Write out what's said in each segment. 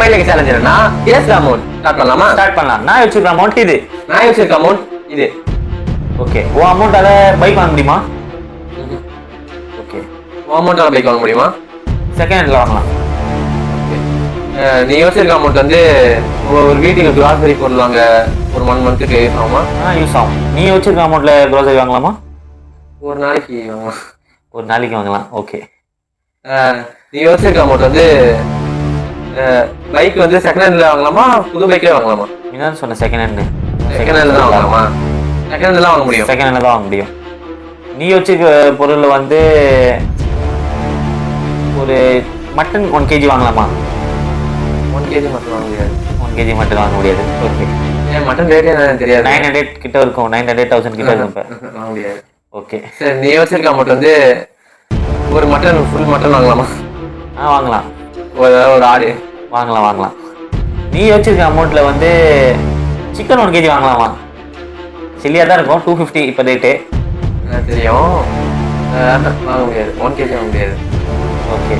மைண்ட்ல சேலஞ்ச் என்னன்னா case amount start பண்ணலாமா? ஸ்டார்ட் பண்ணலாம். நான் வச்சிருக்க அமௌண்ட் இது. நான் வச்சிருக்க அமௌண்ட் இது. ஓகே. ஓ அமௌண்ட்டால பைக் வாங்க முடியுமா? ஓகே. ஓ அமௌண்ட்டால பைக் வாங்க முடியுமா? செகண்ட் ஹேண்ட்ல வாங்கலாம். நீ யோசிச்சிருக்க அமௌண்ட் வந்து ஒரு வீட்டுக்கு கிராசரி பொருள் வாங்க ஒரு 1 மந்த்துக்கு யூஸ் ஆகுமா? யூஸ் ஆகும். நீ வச்சிருக்க அமௌண்ட்ல கிராசரி வாங்கலாமா? ஒரு நாளைக்கு வாங்கலாம். ஒரு நாளைக்கு வாங்கலாம். ஓகே. நீ யோசிச்சிருக்க அமௌண்ட் வந்து பைக் வந்து செகண்ட் ஹேண்ட்ல வாங்கலாமா புது பைக்கே வாங்கலாமா? நீ தான் சொன்ன செகண்ட் ஹேண்ட். செகண்ட் ஹேண்ட்ல தான் வாங்கலாமா? செகண்ட் ஹேண்ட்ல தான் வாங்க முடியும். செகண்ட் ஹேண்ட்ல தான் வாங்க முடியும். நீ வச்சிருக்க பொருள்ல வந்து ஒரு மட்டன் 1 kg வாங்கலாமா? 1 kg மட்டும் வாங்க முடியாது. 1 kg மட்டும் வாங்க முடியாது. ஓகே. மட்டன் ரேட் என்ன தெரியாது. 900 கிட்ட இருக்கும். 900,000 கிட்ட இருக்கும். இப்ப வாங்க முடியாது. ஓகே. சரி நீ வச்சிருக்க அமௌண்ட் வந்து ஒரு மட்டன் ஃபுல் மட்டன் வாங்கலாமா? வாங்கலாம். ஒரு ஆடு வாங்கலாம். நீ வச்சிருக்க அமௌண்ட்ல வந்து சிக்கன் 1 kg வாங்கலாமா? சில்லியா தான் இருக்கும். 250 இப்போ ரேட்டு. தெரியும். வாங்க முடியாது. 1 kg வாங்க முடியாது. ஓகே.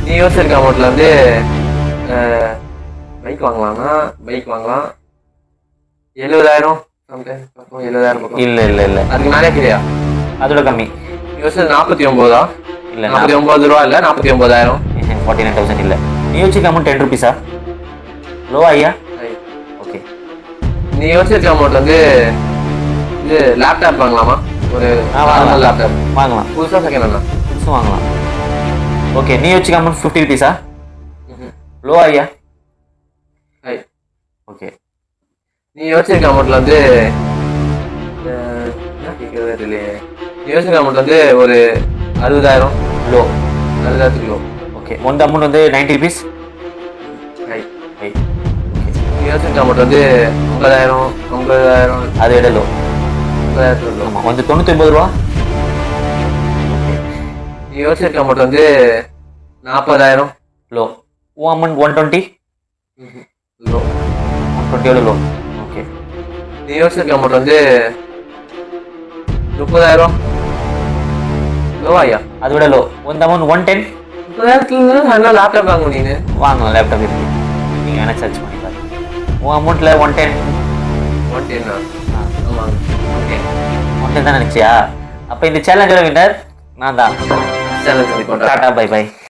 நீ யோசிச்சிருக்க அமௌண்ட்ல வந்து பைக் வாங்கலாம்னா பைக் வாங்கலாம் 70,000 பக்கம் 70,000 இல்ல அதுக்கு மேலே இல்லையா? அதோட கம்மி. யோசிச்சு 49 இல்ல 49 ரூபா இல்ல 49,000 49,000 இல்ல. நீ வச்சிருக்க அமௌண்ட் 10 rupees லோவா ஐயா? ஓகே. நீ யோசிச்சிருக்க அமௌண்ட் வந்து இது லேப்டாப் வாங்கலாமா? ஒரு நார்மல் லேப்டாப் வாங்கலாம். புதுசா செகண்ட் ஹேண்டா? புதுசு வாங்கலாம். ஓகே. நீ வச்சுக்க அமௌண்ட் 50 rupees லோ ஐயா? ஓகே. நீ யோசிச்சிருக்க அமௌண்ட்ல வந்து என்ன கேட்கறது இல்லையே. நீ யோசிச்சிருக்க அமௌண்ட் வந்து ஒரு 60,000 லோ. 60,000 லோ. ஓகே. உங்க அமௌண்ட் வந்து 90 rupees. நீ யோசிச்சிருக்க அமௌண்ட் வந்து 50,000 அதை விட லோ. 50,000 லோ. ஆமாம் வந்து 99 ரூபா. நீ யோசிச்சிருக்க அமௌண்ட் வந்து 40,000 லோ. உன் அமௌண்ட் 120 லோ. 120 லோ. ஓகே. நீ யோசிச்சிருக்க அமௌண்ட் வந்து 30,000 லோவா ஐயா? அதை விட லோ. உங்க அமௌண்ட் 110. 30,000 லேப்டாப் வாங்க நீ வாங்கலாம். லேப்டாப் இருக்கு. நீங்கள் வேணா சர்ச் பண்ணி பாருங்க. உன் அமௌண்ட்டில் 110. 110 ஆமாம் 110 தான் நினச்சியா? அப்போ இந்த சேலஞ்சோட வின்னர் நான் தான். சேலஞ்ச் பண்ணி டாடா பை பை.